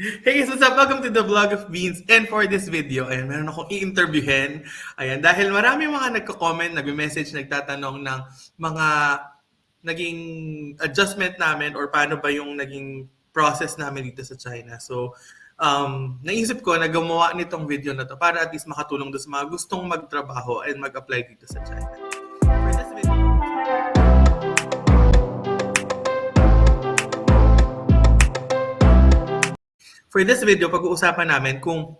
Hey, so welcome to the Vlog of Beans. And for this video, ayan, meron akong i-interviewin. Ayan, dahil marami mga nagko-comment, nagme-message, nagtatanong ng mga naging adjustment namin or paano ba yung naging process namin dito sa China. So, naisip ko na gumawa nitong video na to para at least makatulong doon sa mga gustong magtrabaho and mag-apply dito sa China. For this video, pag-uusapan namin kung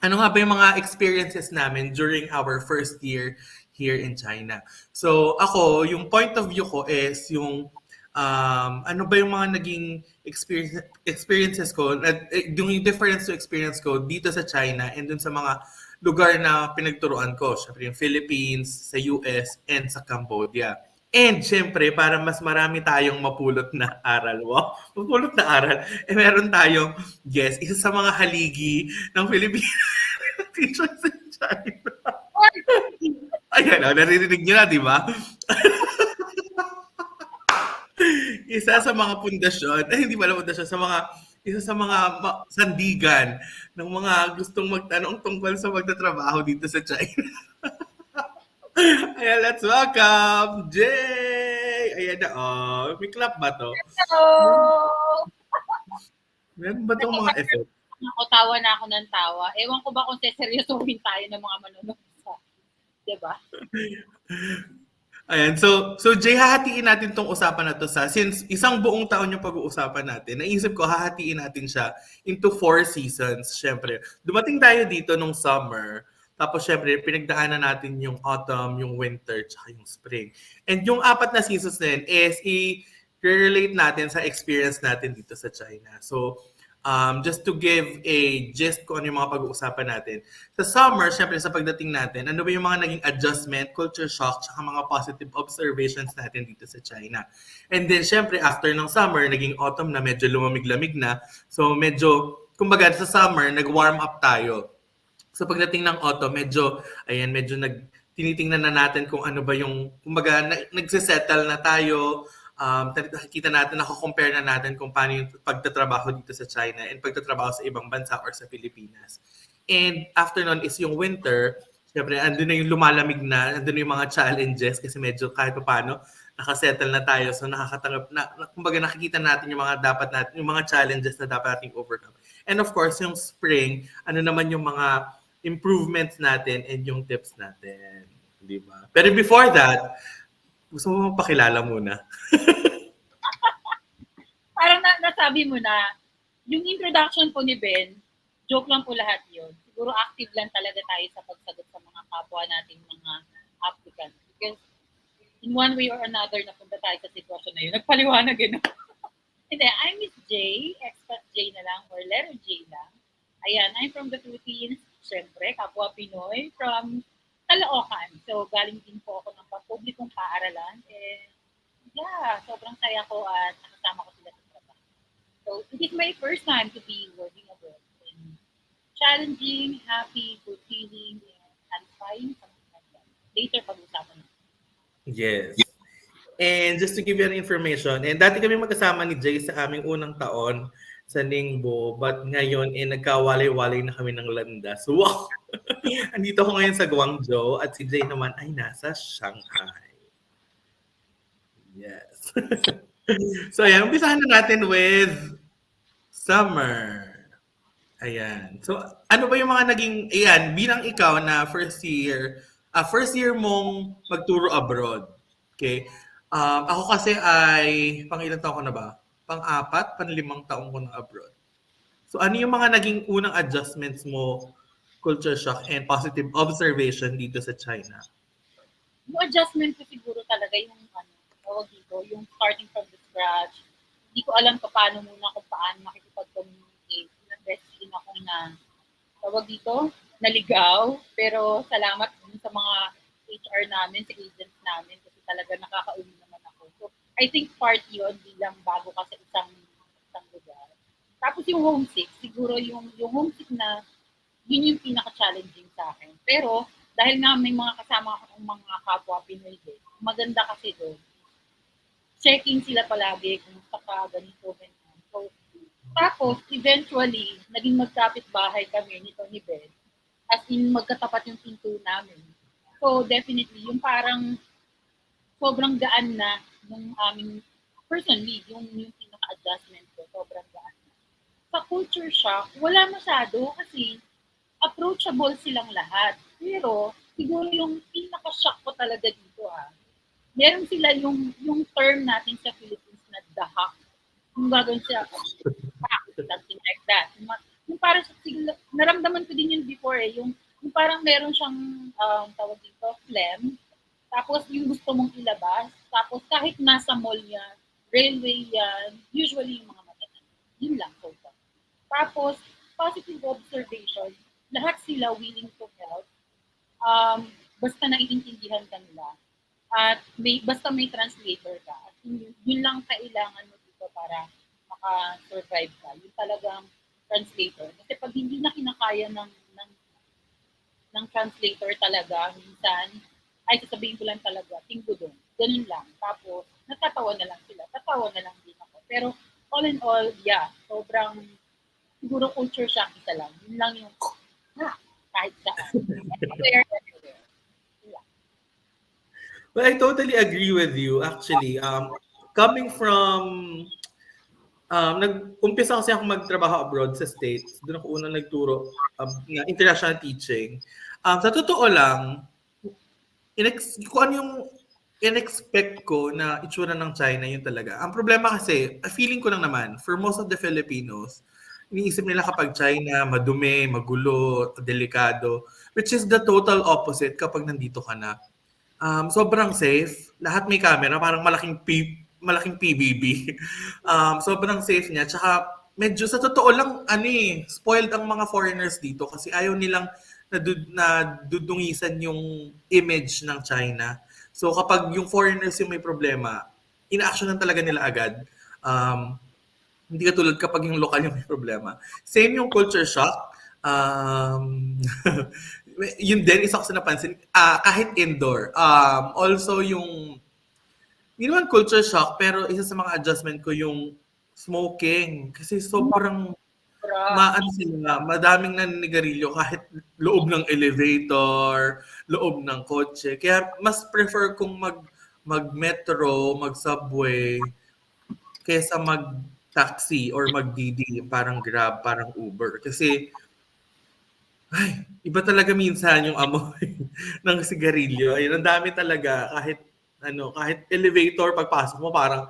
ano nga ba yung mga experiences namin during our first year here in China. So ako, yung point of view ko is yung ano ba yung mga naging experiences ko, yung difference to experience ko dito sa China and dun sa mga lugar na pinagturuan ko. Syempre yung Philippines, sa US, and sa Cambodia. And syempre, para mas marami tayong mapulot na aral. Wow, mapulot na aral. Meron tayong guest, isa sa mga haligi ng Philippines. Teachers in China. Ayan, naririnig nyo na, di ba? Isa sa mga pundasyon, hindi pala pundasyon, isa sa mga sandigan ng mga gustong magtanong tungkol sa magtatrabaho dito sa China. Ayan, let's welcome Jay! Ayan na, oh. May clap ba to? Hello! Meron ba itong mga effect? Ako, tawa na ako ng tawa. Ewan ko ba kung seseryosohin tayo ng mga manonood sa, diba? Ayan, so Jay, hahatiin natin tong usapan na to since isang buong taon yung pag-uusapan natin. Naisip ko hahatiin natin siya into 4 seasons. Syempre, dumating tayo dito nung summer. Tapos syempre, pinagdaanan natin yung autumn, yung winter, tsaka yung spring. And yung 4 na seasons na yun is i-relate natin sa experience natin dito sa China. So, just to give a gist kung ano yung mga pag-uusapan natin. Sa summer, syempre sa pagdating natin, ano ba yung mga naging adjustment, culture shock, tsaka mga positive observations natin dito sa China. And then syempre after ng summer, naging autumn na, medyo lumamig-lamig na. So medyo, kumbaga sa summer, nag-warm up tayo. So pagdating ng autumn, medyo tinitingnan na natin kung ano ba yung, kumbaga, nagsisettle na tayo, nakikita natin, nako-compare na natin kung paano yung pagtatrabaho dito sa China and pagtatrabaho sa ibang bansa or sa Pilipinas. And after nun is yung winter, syempre, andun na yung lumalamig na, andun na yung mga challenges kasi medyo kahit pa paano, nakasettle na tayo. So nakakatanggap, kumbaga nakikita natin yung mga dapat natin, yung mga challenges na dapat nating overcome. And of course, yung spring, ano naman yung mga improvements natin and yung tips natin. Di ba? Pero before that, gusto mo pakilala muna? Parang nasabi mo na, yung introduction po ni Ben, joke lang po lahat yun. Siguro active lang talaga tayo sa pagsagot sa mga kapwa nating mga applicants. Because in one way or another, napunta tayo sa sitwasyon na yun. Nagpaliwanag yun. Hindi, I'm Miss J, expat J na lang, or letter J lang. Ayan, I'm from the Philippines, syempre, kapwa Pinoy, from Caloocan. So, galing din po ako ng publikong paaralan. And, yeah, sobrang saya ko at nakasama ko sila sa trabaho. So, it is my first time to be working abroad. And challenging, happy, fulfilling, and satisfying, something like that. Later, pag-usapan natin. Yes. And just to give you an information, and dati kami magkasama ni Jay sa aming unang taon sa Ningbo, but ngayon nagkawalay-walay na kami ng landas. Wow! Andito ako ngayon sa Guangzhou at si Jay naman ay nasa Shanghai. Yes. So ayan, umpisahan na natin with summer. Ayan. So ano ba yung mga naging, ayan, bilang ikaw na first year mong magturo abroad. Okay? Ako kasi ay, pang ilang taon ko na ba? Pang-4, pang-5 taon ko na abroad. So ano yung mga naging unang adjustments mo, culture shock, and positive observation dito sa China? Yung adjustment ko siguro talaga yung tawag dito, yung starting from the scratch. Hindi ko alam paano muna kung paano makikipag-communicate. Nag-best din ako na tawag dito, naligaw. Pero salamat din sa mga HR namin, sa agents namin, kasi talaga nakakauwi naman ako. So, I think part yun bilang bago ka sa isang lugar. Tapos yung homesick, siguro yung homesick na yun yung pinaka-challenging sa akin. Pero dahil nga may mga kasama akong mga kapwa Pinoy din, maganda kasi doon. Checking sila palagi kung saka ganito, ganyan. So, Tapos, eventually, naging magkapit-bahay kami nito ni Ben. As in, magkatapat yung pinto namin. So, definitely, yung parang sobrang gaan na nung aming, personally, yung pinaka-adjustment ko, sobrang gaan na. Sa culture shock, wala masyado kasi approachable silang lahat. Pero, siguro yung pinaka-shock ko talaga dito meron sila yung term natin sa Philippines na dahak. Yung gagawin siya, something like that. Yung parang naramdaman ko din yun before yung parang meron siyang tawag dito, phlegm. Tapos yung gusto mong ilabas. Tapos kahit nasa mall yan, railway yan, usually yung mga matatan. Yun lang so far. Tapos, positive observation, lahat sila willing to help. Basta naiintindihan ka nila. At basta may translator ka. At yun lang kailangan mo dito para maka-survive ka. Yung talagang translator. Kasi pag hindi na kinakaya ng translator talaga, minsan, ay sasabihin ko lang talaga, tinggo doon. Ganun lang. Tapos, natatawa na lang sila. Tatawa na lang din ako. Pero, all in all, yeah, sobrang, siguro culture shock isa lang. Yun lang yung, kahit saan. Everywhere. Yeah. Well, I totally agree with you. Actually, coming from nag-umpisa kasi ako magtrabaho abroad sa States. Doon ako unang nagturo ng international teaching. Sa totoo lang, kung ano yung in-expect ko na itsura ng China, yun talaga. Ang problema kasi, feeling ko lang naman, for most of the Filipinos, iniisip nila kapag China, madumi, magulo, delikado, which is the total opposite kapag nandito ka na. Sobrang safe. Lahat may camera, parang malaking PBB. Sobrang safe niya. Tsaka medyo sa totoo lang, spoiled ang mga foreigners dito kasi ayaw nilang nadudungisan yung image ng China. So kapag yung foreigners yung may problema, ina-actionan talaga nila agad. Hindi katulad kapag yung lokal yung may problema. Same yung culture shock. Yun din, isa ko sa napansin, kahit indoor. Also yung, hindi naman culture shock, pero isa sa mga adjustment ko yung smoking. Kasi sobrang, madaming naninigarilyo kahit loob ng elevator, loob ng kotse. Kaya mas prefer kong mag-metro, mag-subway, kaysa mag-taxi or mag-DD, parang Grab, parang Uber. Kasi, ay, iba talaga minsan yung amoy ng sigarilyo. Ayun, ang dami talaga. Kahit elevator, pagpasok mo, parang,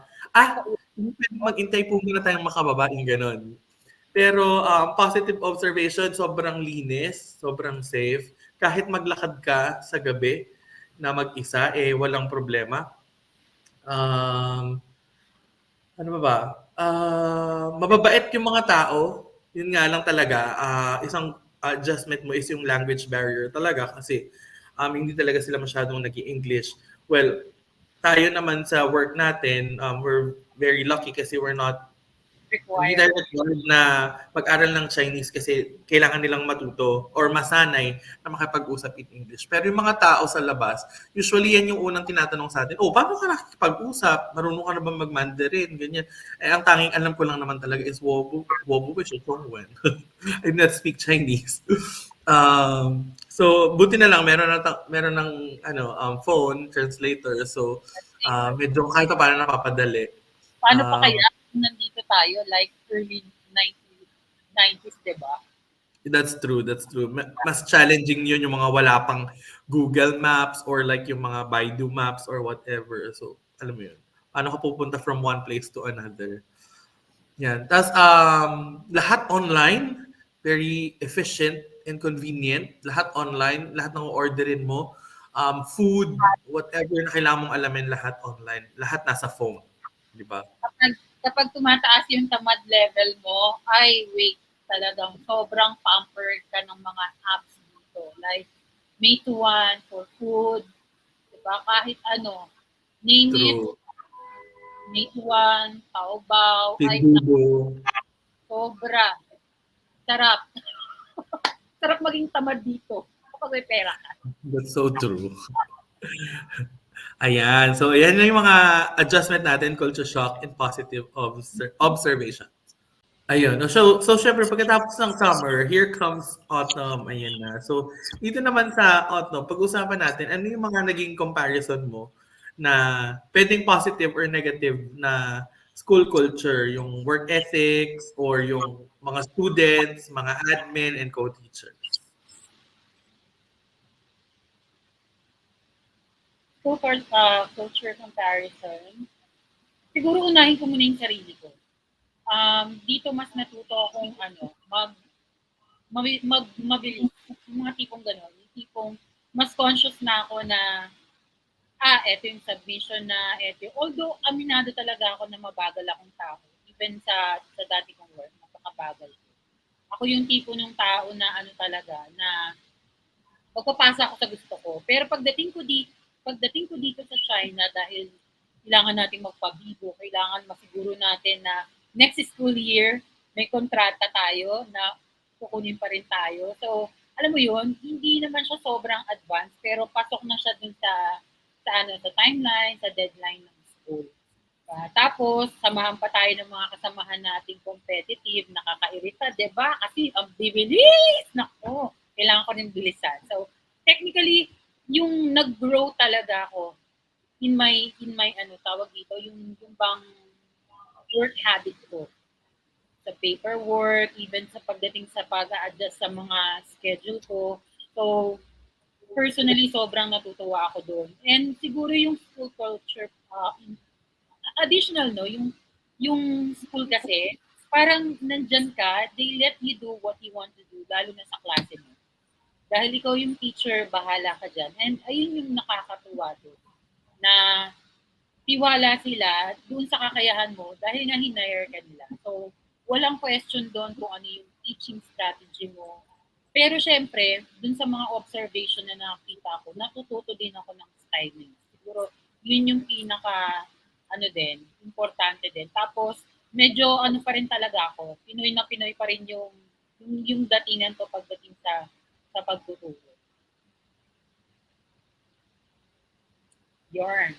hindi pwede mag-intay po muna tayong makababa, yung ganon. Pero positive observation, sobrang linis, sobrang safe. Kahit maglakad ka sa gabi na mag-isa, walang problema. Ano ba? Mababait yung mga tao. Yun nga lang talaga, isang adjustment mo is yung language barrier talaga kasi hindi talaga sila masyadong nag-i-English. Well, tayo naman sa work natin, we're very lucky kasi we're not hindi tayo required na mag-aral ng Chinese kasi kailangan nilang matuto or masanay na makipag-usap in English. Pero yung mga tao sa labas, usually yan yung unang tinatanong sa atin, paano ka nakikipag-usap? Marunong ka na ba mag-Mandarin? Ganyan. Ang tanging alam ko lang naman talaga is wobu which is Zhongwen. I do not speak Chinese. So buti na lang meron ng phone translator, so medyo kahit paano napapadali. Paano pa kaya nandito tayo like early 90s, diba? That's true. Mas challenging yun yung mga wala pang Google Maps or like yung mga Baidu Maps or whatever. So, alam mo yun. Paano ka pupunta from one place to another? Yan. Tapos, lahat online, very efficient and convenient. Lahat online, lahat ng orderin mo. Food, whatever na kailangan mong alamin, lahat online. Lahat nasa phone. Di ba? Kapag tumataas yung tamad level mo, wait, talagang sobrang pampered ka ng mga apps dito. Like, Meituan for food, diba? Kahit ano, name it, Meituan, Taobao, sobra. Sarap. Sarap maging tamad dito kapag may pera ka. That's so true. Ayan. So, ayan na yung mga adjustment natin, culture shock and positive observation. Ayun. So syempre pagkatapos ng summer, here comes autumn. Ayan na. So dito naman sa autumn, pag-usapan natin ano yung mga naging comparison mo na pwedeng positive or negative na school culture, yung work ethics or yung mga students, mga admin and co-teachers. So for culture comparison, siguro unahin ko muna yung sarili ko. Dito mas natuto akong mabilis. Yung mga tipong gano'n. Yung tipong mas conscious na ako na eto yung submission na eto. Although, aminado talaga ako na mabagal akong tao. Even sa dati kong work, napakabagal ko. Ako yung tipo ng tao na ano talaga, na magpapasa ako sa gusto ko. Pero pagdating ko dito sa China, dahil kailangan natin magpabibo, kailangan masiguro natin na next school year, may kontrata tayo na kukunin pa rin tayo. So, alam mo yun, hindi naman siya sobrang advanced, pero pasok na siya dun sa timeline, sa deadline ng school. Tapos, samahan pa tayo ng mga kasamahan nating competitive, nakakairita, di ba? Kasi ang bibilis! Nako, kailangan ko rin bilisan. So, technically, yung nag-grow talaga ako in my ano tawag dito, yung bang work habit ko sa paperwork, even sa pagdating sa pag-a-adjust sa mga schedule ko. So, personally, sobrang natutuwa ako doon. And siguro yung school culture, additional, no, yung school kasi, parang nandyan ka, they let you do what you want to do, lalo na sa klase mo. Dahil ikaw yung teacher, bahala ka dyan. And ayun yung nakakatuwa doon, na tiwala sila doon sa kakayahan mo dahil nga hinire ka nila. So, walang question doon kung ano yung teaching strategy mo. Pero syempre, dun sa mga observation na nakita ko, natututo din ako ng styling. Siguro, yun yung pinaka, ano din, importante din. Tapos, medyo ano pa rin talaga ako, Pinoy na Pinoy pa rin yung datingan ko pagdating sa pagtuturo. Yarn.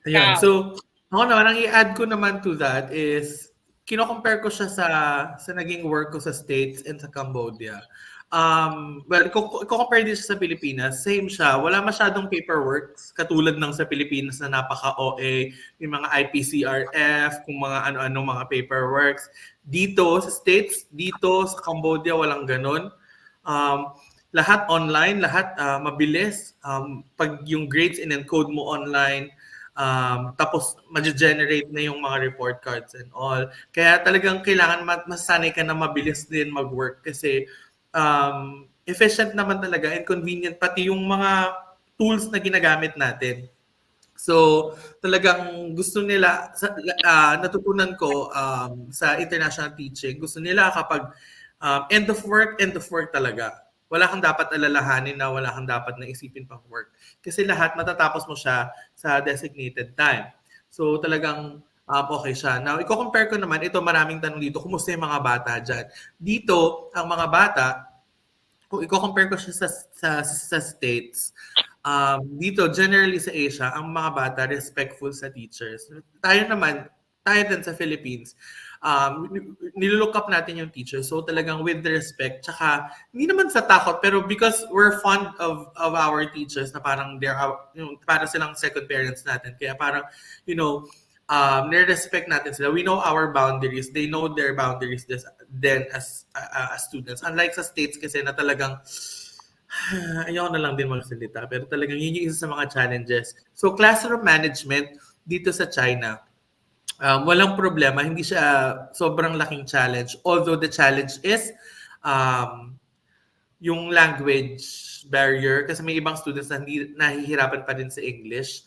Ayun. Ikaw. So, ako naman, ang i-add ko naman to that is, kino-compare ko siya sa naging work ko sa States and sa Cambodia. Well, i-compare din siya sa Pilipinas, same siya. Wala masyadong paperwork katulad ng sa Pilipinas na napaka-OA, yung mga IPCRF, kung mga ano-ano mga paperworks. Dito sa States, dito sa Cambodia, walang ganun. Lahat online, lahat mabilis. Pag yung grades in-encode mo online, tapos ma-generate na yung mga report cards and all. Kaya talagang kailangan masanay ka na mabilis din mag-work kasi efficient naman talaga and convenient pati yung mga tools na ginagamit natin. So, talagang gusto nila, natutunan ko sa international teaching, gusto nila kapag end of work talaga. Wala kang dapat alalahanin na wala kang dapat na isipin pang work. Kasi lahat matatapos mo siya sa designated time. So, talagang okay siya. Now, i-compare ko naman, ito maraming tanong dito, kumusta yung mga bata dyan? Dito, ang mga bata, kung i-compare ko siya sa States, dito, generally sa Asia, ang mga bata respectful sa teachers. Tayo din sa Philippines, nilook up natin yung teachers. So talagang with the respect, tsaka hindi naman sa takot, pero because we're fond of our teachers na parang para silang second parents natin. Kaya parang, nire-respect natin sila. We know our boundaries. They know their boundaries then as students. Unlike sa States kasi na talagang ayoko na lang din magsalita, pero talagang yun yung isa sa mga challenges. So classroom management dito sa China, walang problema, hindi siya sobrang laking challenge. Although the challenge is yung language barrier kasi may ibang students na hindi nahihirapan pa din sa English.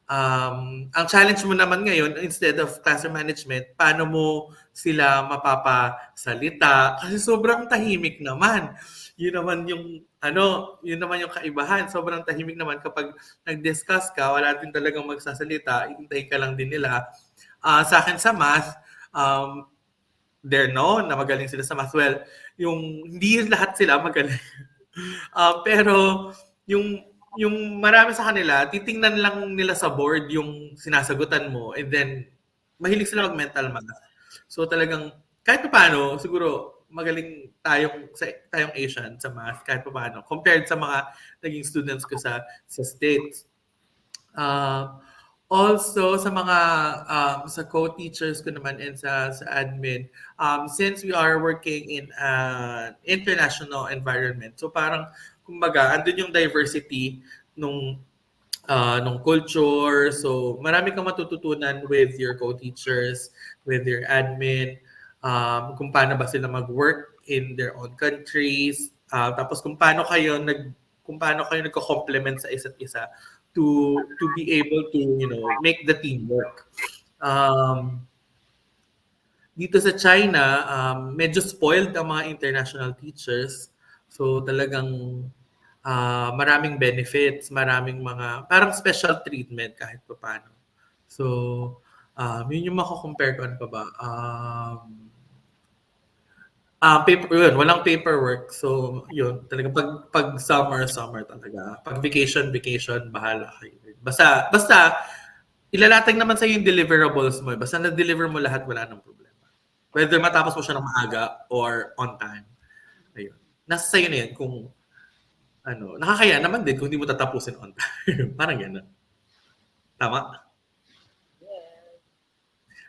Ang challenge mo naman ngayon, instead of classroom management, paano mo sila mapapasalita? Kasi sobrang tahimik naman. Yun naman yung kaibahan. Sobrang tahimik naman kapag nag-discuss ka, wala din talagang magsasalita, iintayin ka lang din nila. Sa akin sa math, they're known na magaling sila sa math. Well, hindi lahat sila magaling. Pero yung marami sa kanila, titingnan lang nila sa board yung sinasagutan mo and then mahilig sila mag-mental math. So talagang kahit pa paano, siguro magaling tayong Asian sa math kahit pa paano compared sa mga naging students ko sa States. Also sa mga sa co-teachers ko naman and sa admin, since we are working in an international environment, so parang kumbaga andun yung diversity nung culture. So marami kang matututunan with your co-teachers, with your admin, kung paano ba sila mag-work in their own countries, tapos kung paano kayo nagko-complement sa isa't isa to be able to, make the team work. Dito sa China, medyo spoiled ang mga international teachers. So talagang maraming benefits, maraming mga parang special treatment kahit pa paano. So, yun yung mako-compare ko. Ano pa ba? Walang paperwork. So, yun, talaga pag summer talaga. Pag vacation, bahala kayo. Basta, ilalatag naman sa yung deliverables mo. Basta na-deliver mo lahat, wala nang problema. Whether matapos mo siya ng maaga or on time. Ayun. Nasa sa'yo na yan kung nakakaya naman din kung hindi mo tatapusin on time. Parang gano'n. Tama?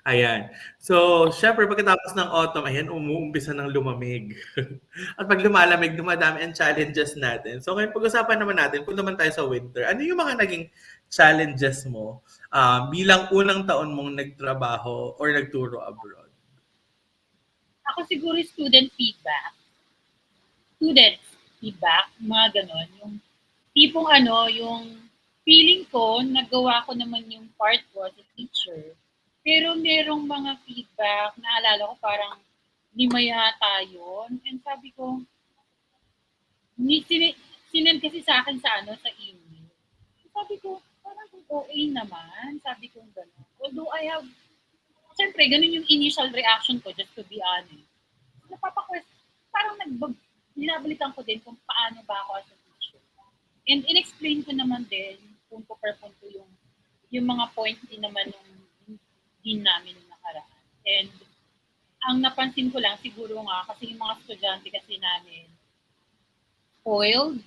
Ayan. So, syempre, pagkatapos ng autumn, ayan, umuumpisa ng lumamig. At pag lumalamig, dumadami ang challenges natin. So, ngayon, pag-usapan naman natin, kung naman tayo sa winter, ano yung mga naging challenges mo bilang unang taon mong nagtrabaho or nagturo abroad? Ako siguro student feedback. Mga ganon. Yung tipong yung feeling ko, nagawa ko naman yung part ko as a teacher. Pero merong mga feedback, naalala ko parang lima yata yun. And sabi ko, sinend kasi sa akin sa email. Sabi ko, parang OA naman. Sabi ko gano'n. Although siyempre, ganun yung initial reaction ko, just to be honest. Parang binabalikan ko din kung paano ba ako as a teacher. And in-explain ko naman din, punto per punto yung mga point din naman yung din namin yung nakaraan. And ang napansin ko lang, siguro nga, kasi yung mga estudyante kasi namin, spoiled.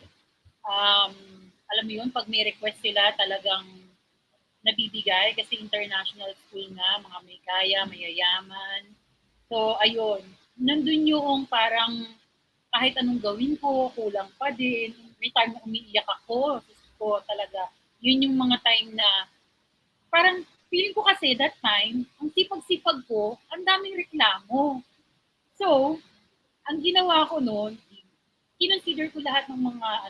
Alam mo yun, pag may request sila, talagang nabibigay kasi international school nga, mga may kaya, mayayaman. So, ayun. Nandun yung parang kahit anong gawin ko, kulang pa din. May time na umiiyak ako. So, talaga, yun yung mga time na parang feeling ko kasi that time, ang sipag-sipag ko, ang daming reklamo. So, ang ginawa ko noon, kinonsider ko lahat ng mga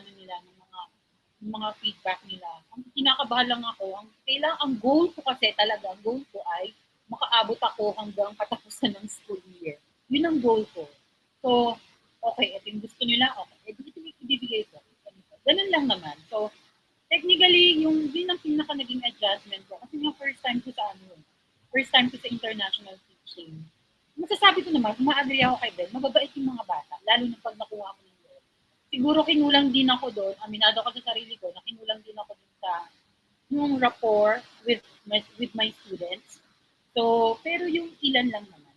ng mga feedback nila. Ang kinakabahan lang ako, ang goal ko kasi talaga, ang goal ko ay makaabot ako hanggang katapusan ng school year. Yun ang goal ko. So, okay, ito yung gusto nila, okay, ito yung ibibigay ko. Ganun lang naman. So, technically, yun ang pinaka naging adjustment ko. Kasi yung first time ko sa international teaching. Masasabi ko naman, ma-agree ako kay Ben, mababait yung mga bata, lalo na pag nakuha ko ng role. Siguro kinulang din ako doon, aminado ko sa sarili ko, na kinulang din ako doon sa yung rapport with my students. So, pero yung ilan lang naman.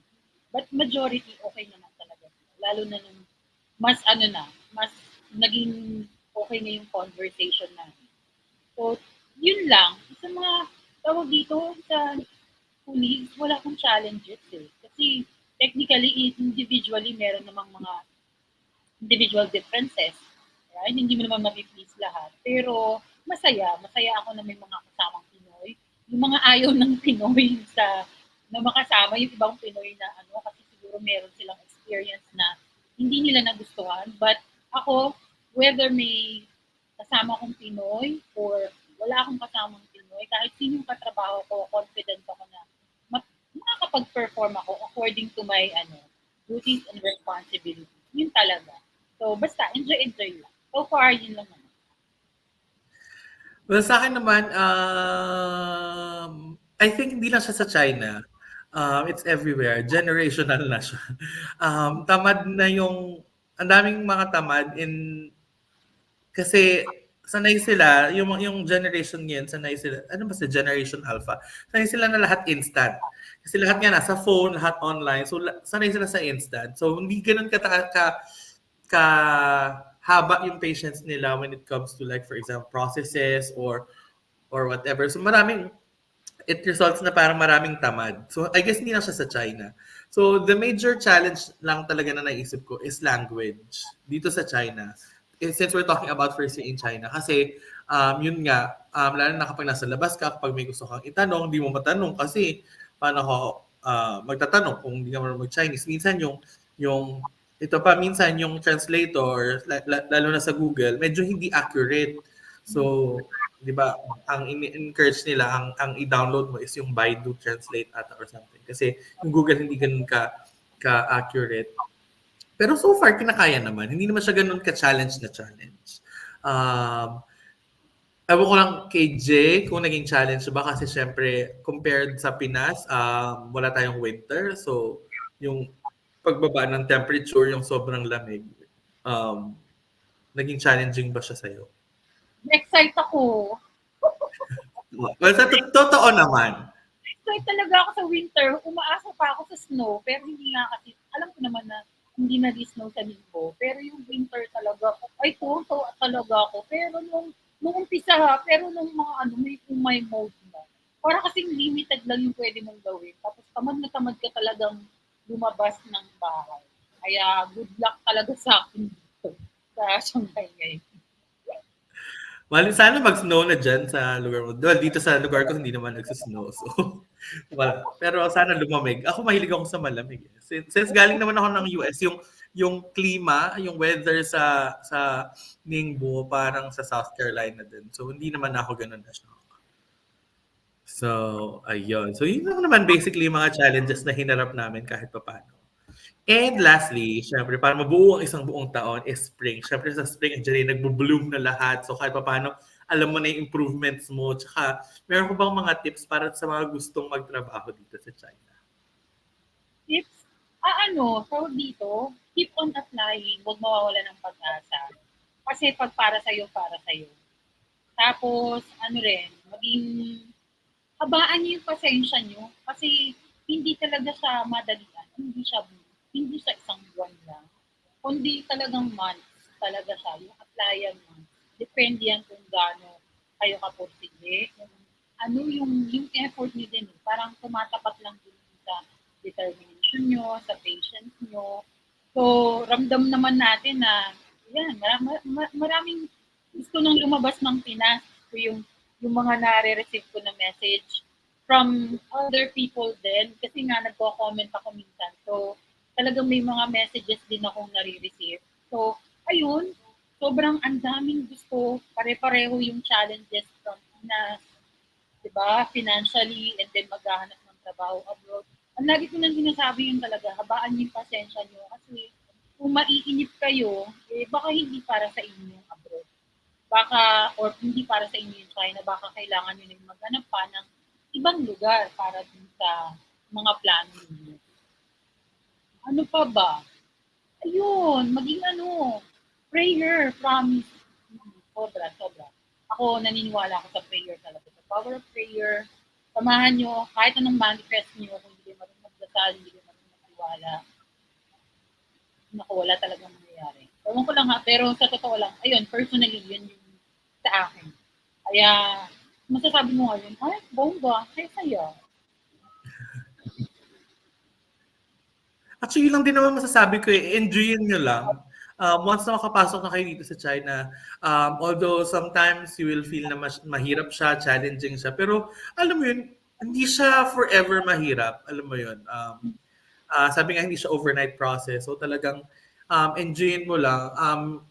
But majority, okay naman talaga. Lalo na nung mas naging okay na yung conversation namin. So, yun lang. Sa mga tawag dito, sa colleagues, wala akong challenges eh. Kasi technically, individually, meron namang mga individual differences. Right? Hindi mo naman mapiplease lahat. Pero masaya ako na may mga kasamang Pinoy. Yung mga ayaw ng Pinoy na makasama yung ibang Pinoy na kasi siguro meron silang experience na hindi nila nagustuhan. But ako, whether may kasama akong Pinoy or wala akong kasamang Pinoy, kahit sinong katrabaho ko, confident ako na makakapag-perform ako according to my duties and responsibilities. Yun talaga. So, basta, enjoy lang. So far, yun lang naman. Well, sa akin naman, I think hindi lang siya sa China. It's everywhere. Generational na siya. Tamad na ang daming mga tamad kasi sanay sila, yung generation ngayon, sanay sila, ano ba sa Generation Alpha? Sanay sila na lahat instant. Kasi lahat nga nasa phone, lahat online. So sanay sila sa instant. So hindi ganoon ka haba yung patience nila when it comes to like for example processes or whatever. So maraming it results na parang maraming tamad. So I guess hindi na siya sa China. So the major challenge lang talaga na naisip ko is language dito sa China. Since we're talking about first year in China kasi yun nga lalo na kapag nasa labas ka kapag may gusto kang itanong, di mo matanong kasi paano ako magtatanong kung hindi ka marunong mag-Chinese. Minsan yung ito pa minsan yung translator lalo na sa Google medyo hindi accurate. So 'di ba, ang ini-encourage nila ang i-download mo is yung Baidu Translate ata or something. Kasi yung Google hindi ganoon ka-accurate. Pero so far kinakaya naman. Hindi naman siya ganoon ka-challenge na challenge. Um, Ewan ko lang kay Jay kung naging challenge ba kasi syempre compared sa Pinas, wala tayong winter. So yung pagbaba ng temperature, yung sobrang lamig, um, naging challenging ba siya sa'yo? Excite ako. Well, sa totoo naman. Excite talaga ako sa winter. Umaasa pa ako sa snow, pero hindi nga kasi, alam ko naman na hindi nag-snow sa linggo. Pero yung winter talaga, ay tuwa talaga ako. Pero nung umpisa ha, pero nung mga ano, may mode na. Para kasing limited lang yung pwede mong gawin. Tapos tamad na tamad ka talagang lumabas ng bahay. Kaya good luck talaga sa akin dito sa Shanghai ngayon. Well, sana mag-snow na dyan sa lugar mo. Well, dito sa lugar ko hindi naman nagsa-snow. So, wala. Pero sana lumamig. Ako mahilig ako sa malamig. Since galing naman ako ng US, yung klima, yung weather sa Ningbo parang sa South Carolina din. So, hindi naman ako ganun na siya. So, ayun. So, yun lang naman basically yung mga challenges na hinarap namin kahit pa paano. And lastly, syempre, para mabuo ang isang buong taon is spring. Syempre sa spring, andiyan nagbo-bloom na lahat. So kahit pa paano, alam mo na yung improvements mo. Tsaka, meron ko bang mga tips para sa mga gustong magtrabaho dito sa China? Tips, tawag dito, keep on applying, huwag mawawala ng pag-asa. Kasi pag para sa'yo, para sa'yo. Tapos, ano rin, maging, habaan niyo yung pasensya niyo. Kasi, hindi talaga siya madalian. Hindi siya isang buwan lang. Kundi talagang months talaga siya. Yung applyan months. Depende yan kung gaano kayo kapursige. Yung effort niyo din. Parang tumatapat lang din sa determination nyo, sa patience nyo. So, ramdam naman natin na, yan, maraming gusto nung lumabas ng Pinas. So, yung mga nare-receive ko na message from other people din. Kasi nga, nagko-comment ako minsan. So, talagang may mga messages din akong nare-receive. So, ayun, sobrang ang daming gusto. Pare-pareho yung challenges from Pinas, diba? Financially, and then maghahanap ng trabaho abroad. Ang lagi ko nang sinasabi yun talaga, habaan yung pasensya nyo kasi kung maiinip kayo, baka hindi para sa inyo yung abroad. Baka, or hindi para sa inyo yung China, baka kailangan nyo nang maghanap pa ng ibang lugar para din sa mga plano ninyo. Ano pa ba? Ayun, maging prayer, promise. Sobra. Ako, naniniwala ako sa prayer talaga. Sa power of prayer, samahan nyo, kahit anong manifest nyo, kung hindi marunong magdasal, hindi marunong magtiwala, naku, wala talagang mangyayari. Ewan ko lang ha, pero sa totoo lang, ayun, personally, yun yung sa akin. Kaya, masasabi mo ngayon, ay, bomba, saya. Actually, yun lang din naman masasabi ko enjoyin nyo lang. Once na makapasok na kayo dito sa China, although sometimes you will feel na mahirap siya, challenging siya, pero alam mo yun, hindi siya forever mahirap. Alam mo yun. Sabi nga, hindi siya overnight process. So talagang enjoyin mo lang.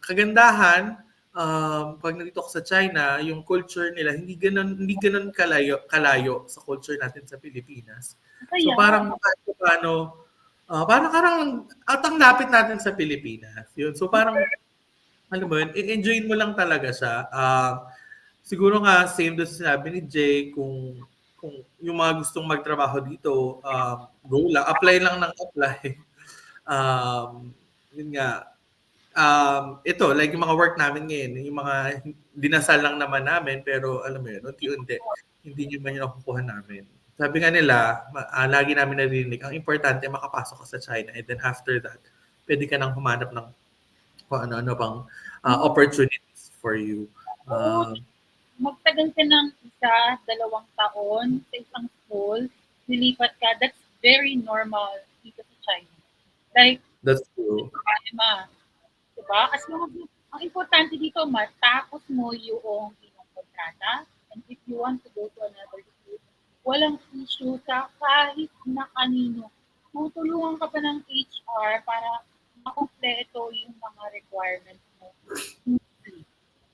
Kagandahan, pag nandito ko sa China, yung culture nila, hindi ganun kalayo sa culture natin sa Pilipinas. So Kaya, parang kahit paano, parang at ang lapit natin sa Pilipinas. Yun. So parang, alam mo yun, enjoyin mo lang talaga siya. Siguro nga, same doon sa sinabi ni Jay, kung yung mga gustong magtrabaho dito, go lang. Apply lang ng apply. Yun nga. Ito, like yung mga work namin ngayon, yung mga dinasal lang naman namin, pero alam mo yun, unti-unti, hindi nyo man yung nakukuha namin. sabi nga nila, lagi namin narinig, ang importante makapasok ka sa China and then after that, pwede ka nang humanap ng kung ano-ano bang opportunities for you. Oo, magtagal ka ng 1, 2 taon sa isang school, lilipat ka, that's very normal dito sa China. Like, That's true. problema, diba? As long as, ang importante dito, matapos mo yung iyong kontrata, and if you want to go to another school, walang issue sa kahit na kanino. Tutulungan ka pa ng HR para makompleto yung mga requirements mo.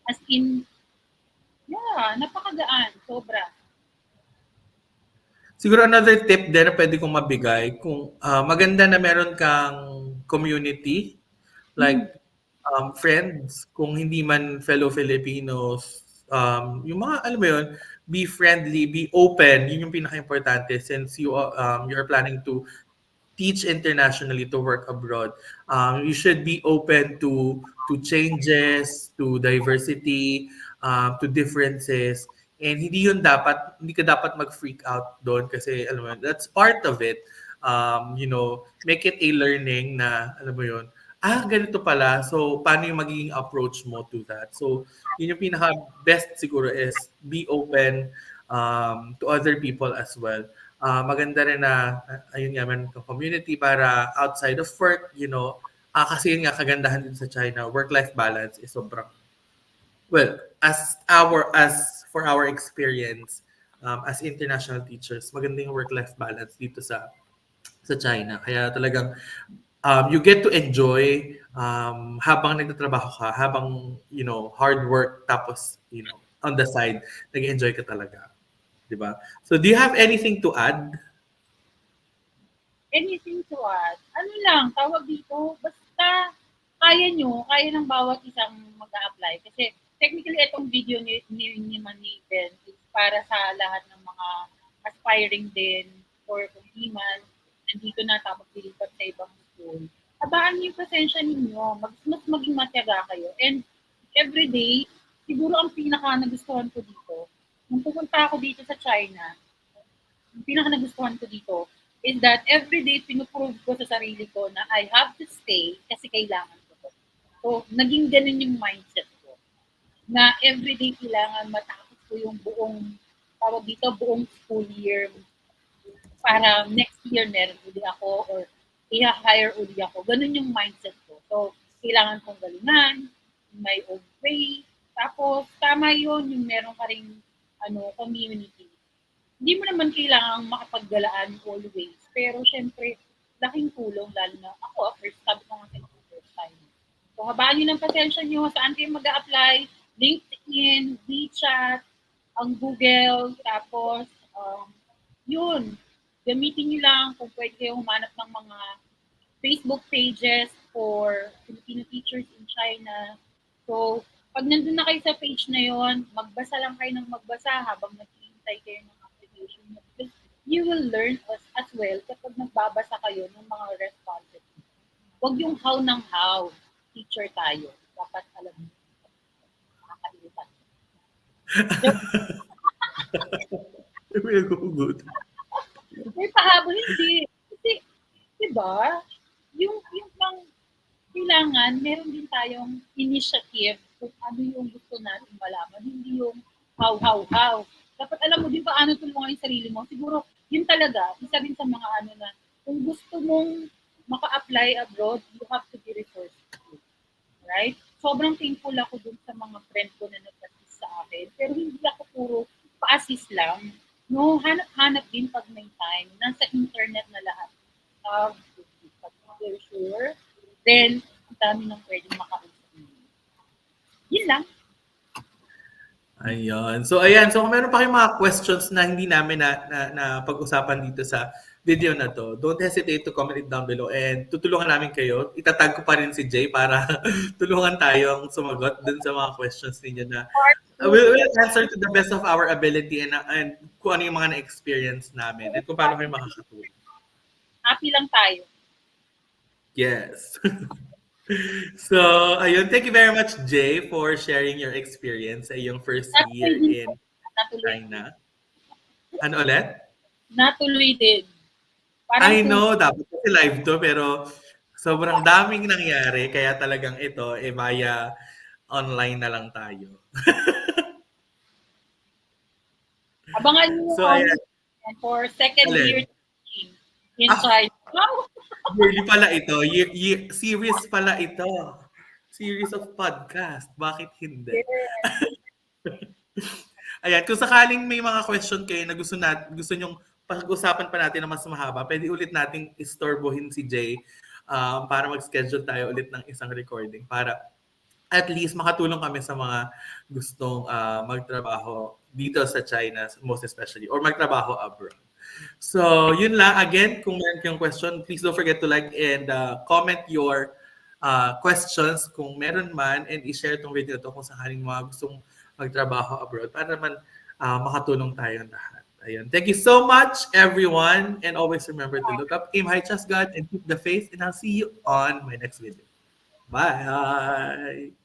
As in, yeah, napakagaan, sobra. Siguro another tip din na pwede kong mabigay, kung maganda na meron kang community, like friends, kung hindi man fellow Filipinos, yung mga, alam mo yun, be friendly, be open, yun yung pinaka-importante since you're planning to teach internationally, to work abroad. You should be open to changes, to diversity, to differences. And hindi ka dapat mag-freak out doon kasi alam mo yun, that's part of it. Make it a learning na alam mo yun, ganito pala. So, paano yung magiging approach mo to that? So, yun yung pinaka-best siguro is be open to other people as well. Maganda rin na, ayun nga, meron kang community para outside of work, kasi yun nga, kagandahan din sa China, work-life balance is sobrang, well, as for our experience, as international teachers, magandang work-life balance dito sa China. Kaya talagang you get to enjoy habang nagtatrabaho ka, habang hard work tapos on the side nag-enjoy ka talaga, 'di ba? So do you have anything to add? Anything to add? Ano lang, tawag dito, basta kaya ng bawat isang mag-a-apply. Kasi technically, itong video ni Ben is para sa lahat ng mga aspiring din or kung di man, nandito na tapos dilipat sa ibang school. Abaan niyo yung pasensya ninyo, mas maging matyaga kayo. And everyday, siguro ang pinaka nagustuhan ko dito, nung pupunta ako dito sa China, ang pinaka nagustuhan ko dito is that everyday pinuprove ko sa sarili ko na I have to stay kasi kailangan ko to. So, naging ganun yung mindset ko. Na everyday kailangan matapos ko yung buong school year para next year meron uli ako or i-hire uli ako. Ganun yung mindset ko. So, kailangan kong galingan, my own way. Tapos, tama yun, yung meron ka ring community. Hindi mo naman kailangang makapaggalaan always. Pero, syempre, laking tulong, lalo na ako, sabi ko nga first time. So, habaan nyo ng pasensya nyo, saan kayo mag-a-apply, LinkedIn, WeChat, ang Google, tapos, yun, gamitin nyo lang kung pwede kayo humanap ng mga Facebook pages for Filipino teachers in China. So, pag nandun na kayo sa page na yon, magbasa lang kayo ng magbasa habang naghihintay kayo ng application nyo. Because you will learn as well kapag nagbabasa kayo ng mga responses. Huwag yung how ng how. Teacher tayo. Dapat alam mo. Nakakailitan. Very good. May pahabol, hindi. Kasi, di ba, yung pang kailangan, meron din tayong initiative kung ano yung gusto natin malaman. Hindi yung how. Dapat alam mo din paano tulungan yung sarili mo. Siguro, yun talaga, isa rin sa mga na, kung gusto mong maka-apply abroad, you have to be resourceful. Right? Sobrang thankful ako dun sa mga friend ko na nag-assist sa akin. Pero hindi ako puro pa-assist lang. No, hanap-hanap din pag may time. Nasa internet na lahat. Pag you're sure, then, ang dami nang pwedeng makausap. Yun lang. Ayun. So, ayan. So, kung meron pa kayong mga questions na hindi namin na pag-usapan dito sa video na to, don't hesitate to comment it down below and tutulungan namin kayo. Itatag ko pa rin si Jay para tulungan tayong sumagot dun sa mga questions ninyo na we'll answer to the best of our ability and kung ano yung mga na-experience namin at kung paano kayo makakatulong. Happy lang tayo. Yes. So, ayun. Thank you very much, Jay, for sharing your experience sa iyong first year in China. Ano ulit? natuloy din. I know, dapat kasi live to, pero sobrang daming nangyari, kaya talagang ito, via online na lang tayo. Abangan niyo So, ayan. for second Alin? year in China. Wow! Yearly pala ito. Series pala ito. Series of podcast. Bakit hindi? Ayan, kung sakaling may mga question kayo na gusto nyong pag-usapan pa natin na mas mahaba, pwede ulit nating istorbohin si Jay para mag-schedule tayo ulit ng isang recording para at least makatulong kami sa mga gustong magtrabaho dito sa China, most especially, or magtrabaho abroad. So, yun lang. Again, kung meron kayong question, please don't forget to like and comment your questions kung meron man, and i-share itong video to kung sakaling mga gustong magtrabaho abroad para naman makatulong tayong lahat. Ayun. Thank you so much, everyone. And always remember to look up, aim high, trust God, and keep the faith. And I'll see you on my next video. Bye!